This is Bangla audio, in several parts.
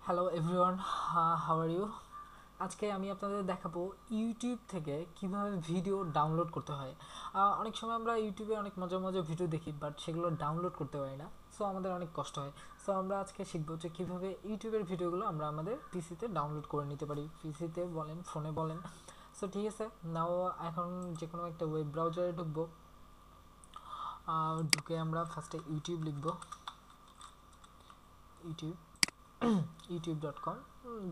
Hello everyone, how are you? আজকে আমি আপনাদের দেখাবো ইউটিউব থেকে কিভাবে ভিডিও ডাউনলোড করতে হয়। অনেক সময় আমরা ইউটিউবে অনেক মজার মজার ভিডিও দেখি, বাট সেগুলো ডাউনলোড করতে পারি না। সো আমাদের অনেক কষ্ট হয়। সো আমরা আজকে শিখবো যে কীভাবে ইউটিউবের ভিডিওগুলো আমরা আমাদের পিসিতে ডাউনলোড করে নিতে পারি, পিসিতে বলেন, ফোনে বলেন। সো ঠিক আছে, নাও এখন যে কোনো একটা ওয়েব ব্রাউজারে ঢুকবো। ঢুকে আমরা ফার্স্টে ইউটিউব লিখবো, ইউটিউব ইউটিউব.com,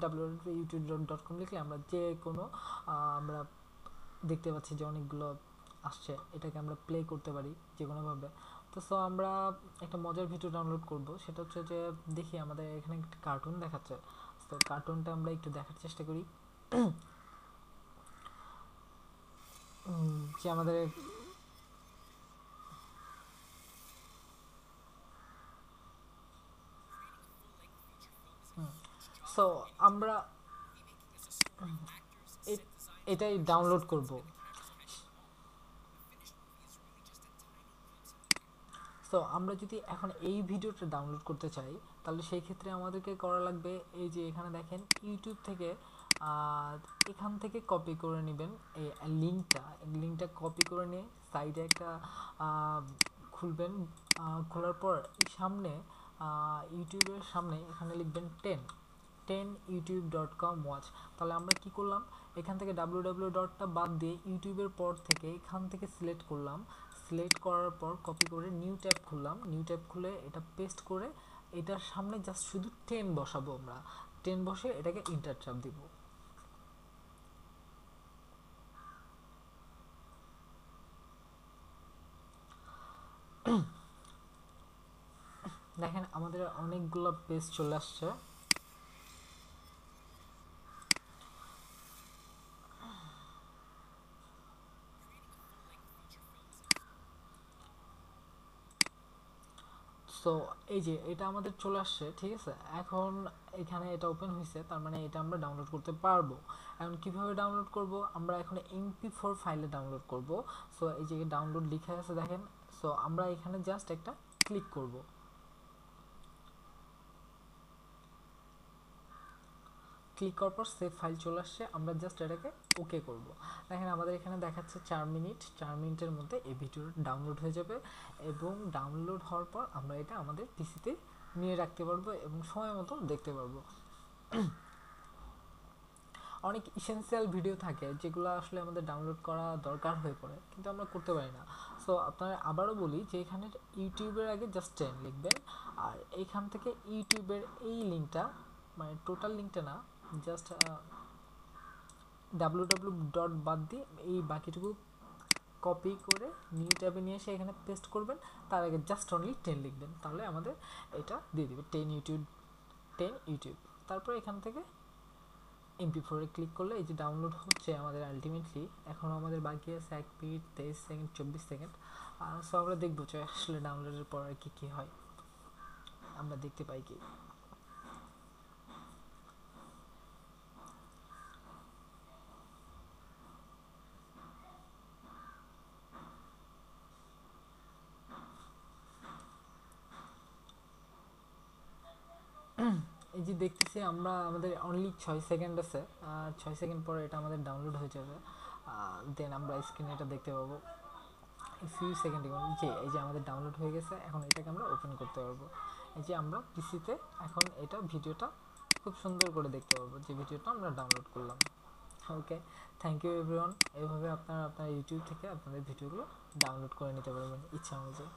www.youtube.com লিখলে আমরা যে কোনো আমরা দেখতে পাচ্ছি যে অনেকগুলো আসছে, এটাকে আমরা প্লে করতে পারি যে কোনোভাবে। তো সো আমরা একটা মজার ভিডিও ডাউনলোড করব, সেটা হচ্ছে যে দেখি আমাদের এখানে একটা কার্টুন দেখাচ্ছে। তো কার্টুনটা আমরা একটু দেখার চেষ্টা করি যে আমাদের সো আমরা এটাই ডাউনলোড করব। সো আমরা যদি এখন এই ভিডিওটা ডাউনলোড করতে চাই, তাহলে সেই ক্ষেত্রে আমাদেরকে করা লাগবে এই যে এখানে দেখেন ইউটিউব থেকে এখান থেকে কপি করে নেবেন এই লিঙ্কটা কপি করে নিয়ে সাইডে একটা খুলবেন। খোলার পর সামনে ইউটিউবের সামনে এখানে লিখবেন 10 youtube.com ওয়াচ। তাহলে আমরা কি করলাম, এখান থেকে www.টা বাদ দিয়ে ইউটিউবের পর থেকে এখান থেকে সিলেক্ট করলাম। সিলেক্ট করার পর কপি করে নিউ ট্যাব খুললাম, নিউ ট্যাব খুলে এটা পেস্ট করে এটার সামনে জাস্ট শুধু 10 বসাবো। আমরা 10 বসে এটাকে ইন্টার চাপ দিব। দেখেন আমাদের অনেকগুলো পেজ চলে আসছে। সো এই যে এটা আমাদের চলে আসছে, ঠিক আছে। এখন এখানে এটা ওপেন হয়েছে, তার মানে এটা আমরা ডাউনলোড করতে পারবো। এখন কিভাবে ডাউনলোড করব, আমরা এখন MP4 ফাইলে ডাউনলোড করব। সো এই যে ডাউনলোড লেখা আছে দেখেন। সো আমরা এখানে জাস্ট একটা ক্লিক করব। ক্লিক করার পর সেভ ফাইল চলে আসছে, আমরা জাস্ট এটাকে ওকে করব। দেখেন আমাদের এখানে দেখাচ্ছে 4 মিনিটের মধ্যে এই ভিডিওটা ডাউনলোড হয়ে যাবে, এবং ডাউনলোড হওয়ার পর আমরা এটা আমাদের পিসিতে নিয়ে রাখতে পারবো এবং সময় মতো দেখতে পারবো। অনেক ইসেনশিয়াল ভিডিও থাকে যেগুলো আসলে আমাদের ডাউনলোড করা দরকার হয়ে পড়ে, কিন্তু আমরা করতে পারি না। সো আপনারা আবারও বলি যে এখানে ইউটিউবের আগে জাস্ট 10 লিখবেন, আর এখান থেকে ইউটিউবের এই লিঙ্কটা, মানে টোটাল লিঙ্কটা না, জাস্ট www. বাদ দিয়ে এই বাকিটুকু কপি করে নিউ ট্যাবে নিয়ে এসে এখানে পেস্ট করবেন। তার আগে জাস্ট অনলি 10 লিখবেন, তাহলে আমাদের এটা দিয়ে দিবে 10 ইউটিউব। তারপর এখান থেকে MP4 এ ক্লিক করলে এই যে ডাউনলোড হচ্ছে আমাদের আলটিমেটলি। এখনও আমাদের বাকি আছে 1 মিনিট 23 সেকেন্ড 24 সেকেন্ড। সো আমরা দেখবো যে আসলে ডাউনলোডের পর আর কি কী হয়, আমরা দেখতে পাই কি। এই যে দেখতেছি আমরা, আমাদের অনলি 6 সেকেন্ড আছে। 6 সেকেন্ড পরে এটা আমাদের ডাউনলোড হয়ে যাবে। দেন আমরা স্ক্রিনে এটা দেখতে পাবো ফিউ সেকেন্ড। যে এই যে আমাদের ডাউনলোড হয়ে গেছে, এখন এটাকে আমরা ওপেন করতে পারবো। এই যে আমরা পিসিতে এখন এটা ভিডিওটা খুব সুন্দর করে দেখতে পারবো যে ভিডিওটা আমরা ডাউনলোড করলাম। ওকে, থ্যাংক ইউ এভরিওয়ান। এভাবে আপনারা আপনার ইউটিউব থেকে আপনাদের ভিডিওগুলো ডাউনলোড করে নিতে পারবেন ইচ্ছা অনুযায়ী।